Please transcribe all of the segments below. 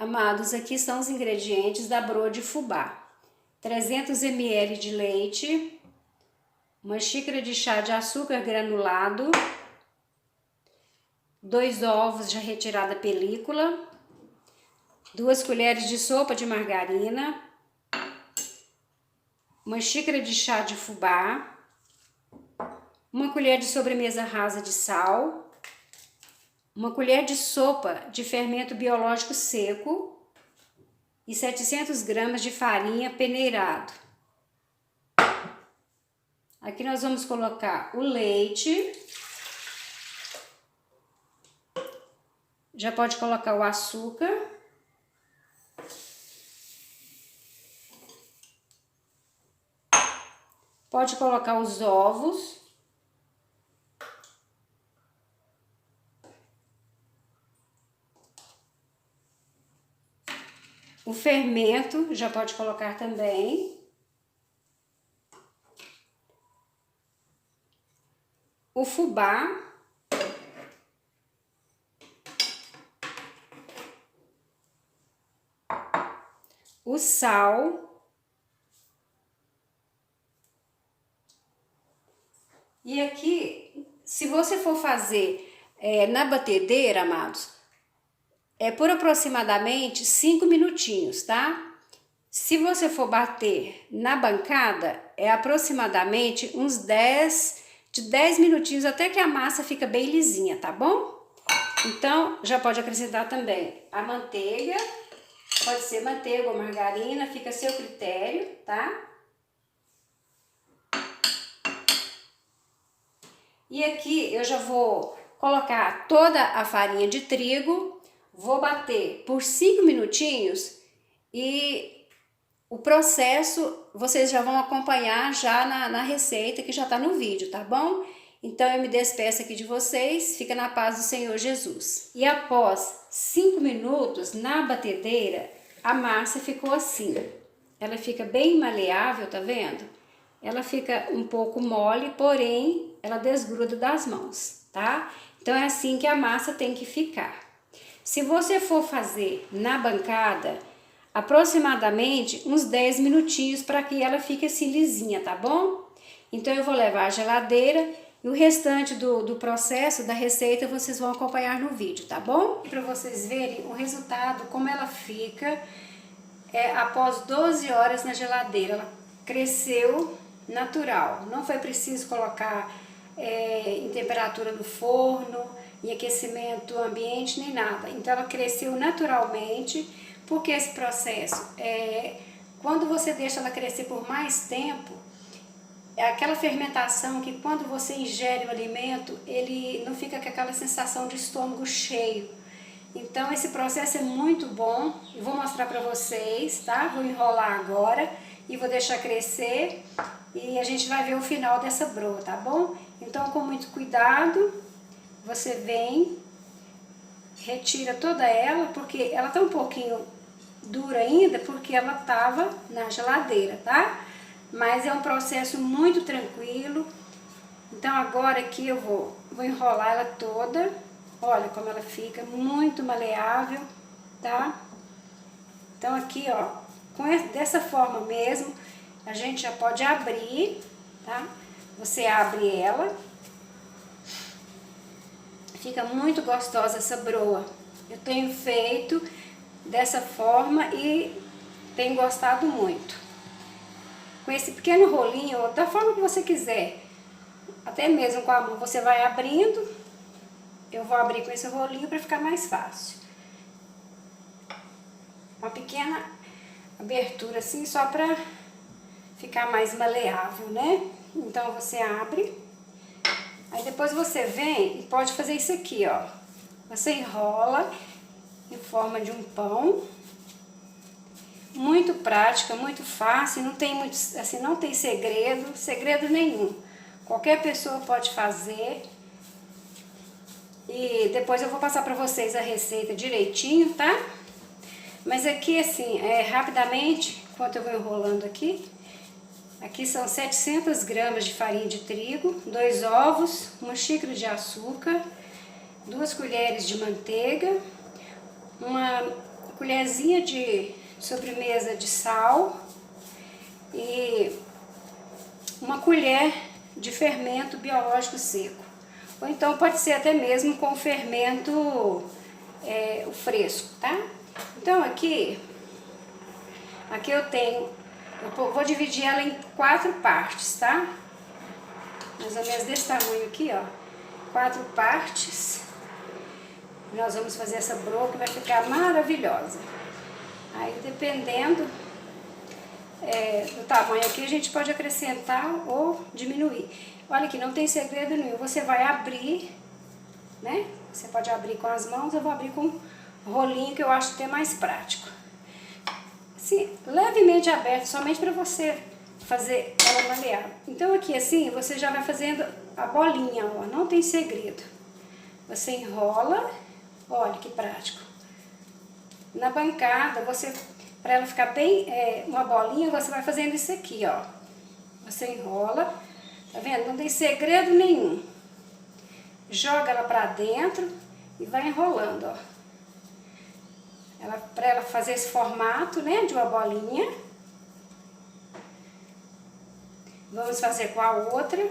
Amados, aqui estão os ingredientes da broa de fubá. 300 ml de leite, uma xícara de chá de açúcar granulado, 2 ovos já retirada a película, 2 colheres de sopa de margarina, uma xícara de chá de fubá, uma colher de sobremesa rasa de sal, uma colher de sopa de fermento biológico seco e 700 gramas de farinha peneirado. Aqui nós vamos colocar o leite. Já pode colocar o açúcar. Pode colocar os ovos. O fermento já pode colocar também. O fubá. O sal. E aqui, se você for fazer na batedeira, amados, é por aproximadamente 5 minutinhos, tá? Se você for bater na bancada, é aproximadamente uns 10 minutinhos, até que a massa fica bem lisinha, tá bom? Então, já pode acrescentar também a manteiga, pode ser manteiga ou margarina, fica a seu critério, tá? E aqui eu já vou colocar toda a farinha de trigo, vou bater por 5 minutinhos e o processo vocês já vão acompanhar já na receita que já tá no vídeo, tá bom? Então eu me despeço aqui de vocês, fica na paz do Senhor Jesus. E após 5 minutos na batedeira, a massa ficou assim. Ela fica bem maleável, tá vendo? Ela fica um pouco mole, porém ela desgruda das mãos, tá? Então é assim que a massa tem que ficar. Se você for fazer na bancada, aproximadamente uns 10 minutinhos para que ela fique assim lisinha, tá bom? Então eu vou levar à geladeira e o restante do processo, da receita, vocês vão acompanhar no vídeo, tá bom? Para vocês verem o resultado, como ela fica após 12 horas na geladeira. Ela cresceu natural, não foi preciso colocar em temperatura no forno, em aquecimento ambiente, nem nada. Então ela cresceu naturalmente, porque esse processo, quando você deixa ela crescer por mais tempo, é aquela fermentação que quando você ingere o alimento, ele não fica com aquela sensação de estômago cheio. Então esse processo é muito bom, eu vou mostrar para vocês, tá? Vou enrolar agora e vou deixar crescer e a gente vai ver o final dessa broa, tá bom? Então com muito cuidado, você vem, retira toda ela, porque ela tá um pouquinho dura ainda, porque ela tava na geladeira, tá? Mas é um processo muito tranquilo. Então agora aqui eu vou enrolar ela toda. Olha como ela fica, muito maleável, tá? Então aqui, ó, dessa forma mesmo, a gente já pode abrir, tá? Você abre ela. Fica muito gostosa essa broa. Eu tenho feito dessa forma e tenho gostado muito. Com esse pequeno rolinho, da forma que você quiser, até mesmo com a mão, você vai abrindo. Eu vou abrir com esse rolinho para ficar mais fácil. Uma pequena abertura assim, só para ficar mais maleável, né? Então você abre. Aí depois você vem e pode fazer isso aqui, ó. Você enrola em forma de um pão. Muito prática, muito fácil, não tem muito, assim, não tem segredo nenhum. Qualquer pessoa pode fazer. E depois eu vou passar para vocês a receita direitinho, tá? Mas aqui, assim, rapidamente, enquanto eu vou enrolando aqui, aqui são 700 gramas de farinha de trigo, 2 ovos, uma xícara de açúcar, 2 colheres de manteiga, uma colherzinha de sobremesa de sal e uma colher de fermento biológico seco. Ou então pode ser até mesmo com fermento o fresco, tá? Então aqui eu tenho, vou dividir ela em 4 partes, tá? Mais ou menos desse tamanho aqui, ó. 4 partes. Nós vamos fazer essa broa que vai ficar maravilhosa. Aí dependendo do tamanho aqui, a gente pode acrescentar ou diminuir. Olha aqui, não tem segredo nenhum. Você vai abrir, né? Você pode abrir com as mãos, eu vou abrir com rolinho, que eu acho até mais prático. Assim, levemente aberto, somente para você fazer ela maleável. Então aqui assim, você já vai fazendo a bolinha, ó, não tem segredo. Você enrola, olha que prático. Na bancada, para ela ficar bem uma bolinha, você vai fazendo isso aqui, ó. Você enrola, tá vendo? Não tem segredo nenhum. Joga ela pra dentro e vai enrolando, ó. Para ela fazer esse formato, né, de uma bolinha. Vamos fazer com a outra.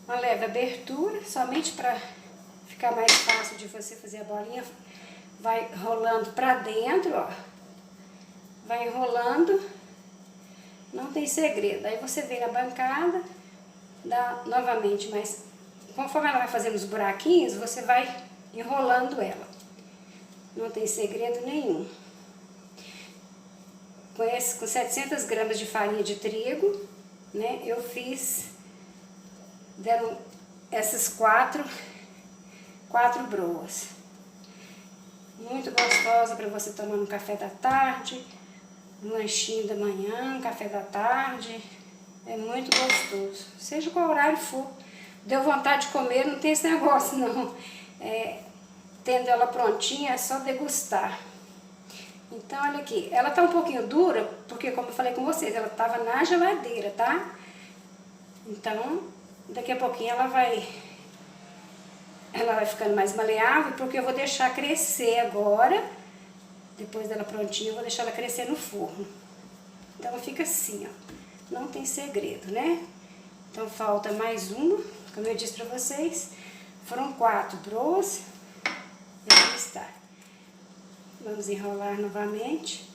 Uma leve abertura, somente para ficar mais fácil de você fazer a bolinha. Vai rolando pra dentro, ó. Vai enrolando. Não tem segredo. Aí você vem na bancada, dá novamente, mas conforme ela vai fazendo os buraquinhos, você vai enrolando ela. Não tem segredo nenhum. Com 700 gramas de farinha de trigo, né? Eu fiz, deram essas quatro broas. Muito gostosa para você tomar no café da tarde, no lanchinho da manhã, no café da tarde. É muito gostoso. Seja qual horário for. Deu vontade de comer, não tem esse negócio não. Tendo ela prontinha, é só degustar. Então, olha aqui. Ela tá um pouquinho dura, porque como eu falei com vocês, ela tava na geladeira, tá? Então, daqui a pouquinho ela vai ficando mais maleável, porque eu vou deixar crescer agora. Depois dela prontinha, eu vou deixar ela crescer no forno. Então, fica assim, ó. Não tem segredo, né? Então, falta mais uma. Como eu disse pra vocês, foram 4 broas. Aqui está. Vamos enrolar novamente.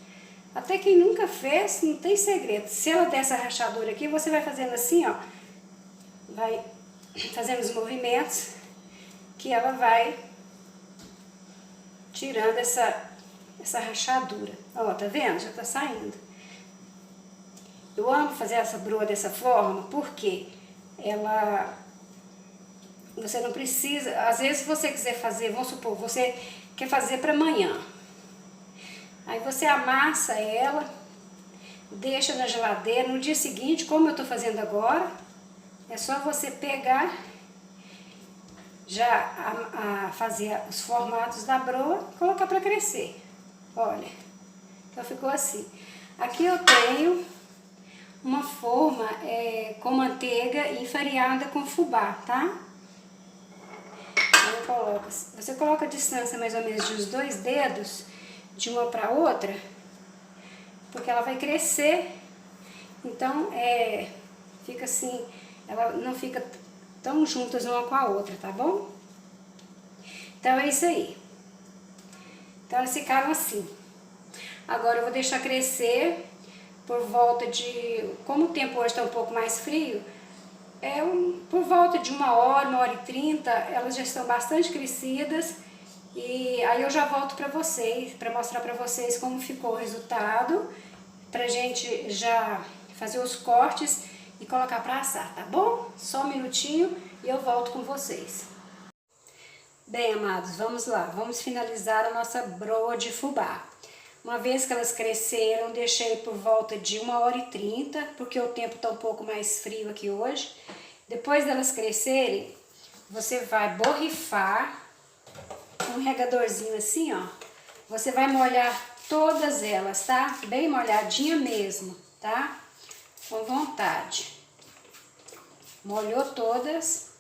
Até quem nunca fez, não tem segredo. Se ela der essa rachadura aqui, você vai fazendo assim, ó. Vai fazendo os movimentos que ela vai tirando essa rachadura. Ó, tá vendo? Já tá saindo. Eu amo fazer essa broa dessa forma, porque você não precisa, às vezes se você quiser fazer, vamos supor, você quer fazer para amanhã. Aí você amassa ela, deixa na geladeira, no dia seguinte, como eu tô fazendo agora, é só você pegar, já fazer os formatos da broa e colocar para crescer. Olha, então ficou assim. Aqui eu tenho uma forma com manteiga e farinhada com fubá, tá? Você coloca a distância mais ou menos de uns 2 dedos, de uma para outra, porque ela vai crescer, então fica assim, ela não fica tão juntas uma com a outra, tá bom? Então é isso aí. Então elas ficaram assim. Agora eu vou deixar crescer por volta de, como o tempo hoje está um pouco mais frio, por volta de 1 hora, 1h30, elas já estão bastante crescidas. E aí eu já volto para vocês, para mostrar para vocês como ficou o resultado, pra gente já fazer os cortes e colocar para assar, tá bom? Só um minutinho e eu volto com vocês. Bem, amados, vamos lá, vamos finalizar a nossa broa de fubá. Uma vez que elas cresceram, deixei por volta de 1h30, porque o tempo tá um pouco mais frio aqui hoje. Depois delas crescerem, você vai borrifar um regadorzinho assim, ó. Você vai molhar todas elas, tá? Bem molhadinha mesmo, tá? Com vontade. Molhou todas,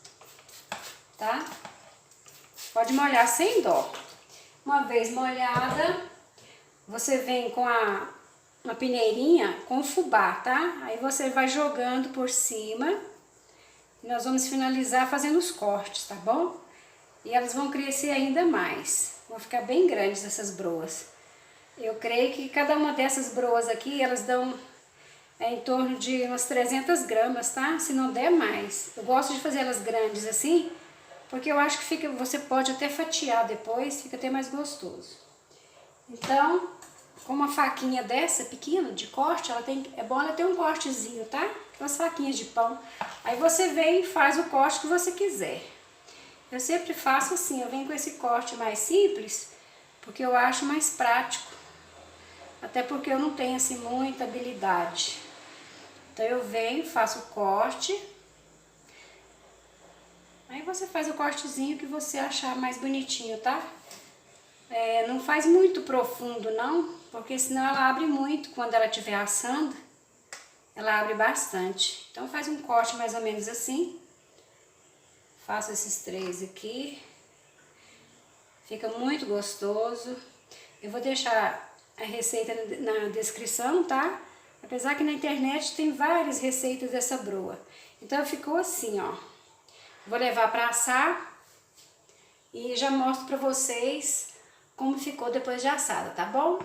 tá? Pode molhar sem dó. Uma vez molhada, você vem com uma peneirinha com fubá, tá? Aí você vai jogando por cima. E nós vamos finalizar fazendo os cortes, tá bom? E elas vão crescer ainda mais. Vão ficar bem grandes essas broas. Eu creio que cada uma dessas broas aqui, elas dão em torno de umas 300 gramas, tá? Se não der mais. Eu gosto de fazer elas grandes assim, porque eu acho que você pode até fatiar depois, fica até mais gostoso. Então, com uma faquinha dessa, pequena, de corte, é bom ela ter um cortezinho, tá? Umas faquinhas de pão. Aí você vem e faz o corte que você quiser. Eu sempre faço assim, eu venho com esse corte mais simples, porque eu acho mais prático. Até porque eu não tenho assim muita habilidade. Então eu venho, faço o corte. Aí você faz o cortezinho que você achar mais bonitinho, tá? Não faz muito profundo não, porque senão ela abre muito quando ela estiver assando. Ela abre bastante. Então faz um corte mais ou menos assim. Faço esses 3 aqui. Fica muito gostoso. Eu vou deixar a receita na descrição, tá? Apesar que na internet tem várias receitas dessa broa. Então ficou assim, ó. Vou levar para assar e já mostro para vocês como ficou depois de assada, tá bom?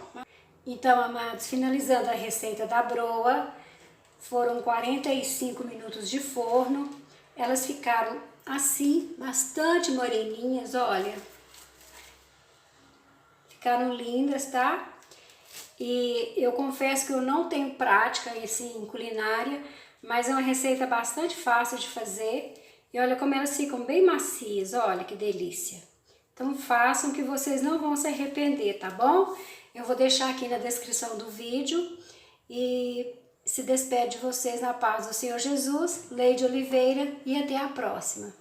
Então, amados, finalizando a receita da broa, foram 45 minutos de forno. Elas ficaram assim, bastante moreninhas, olha. Ficaram lindas, tá? E eu confesso que eu não tenho prática assim, em culinária, mas é uma receita bastante fácil de fazer. E olha como elas ficam bem macias, olha que delícia. Então façam que vocês não vão se arrepender, tá bom? Eu vou deixar aqui na descrição do vídeo e se despede de vocês na paz do Senhor Jesus, Leide Oliveira, e até a próxima.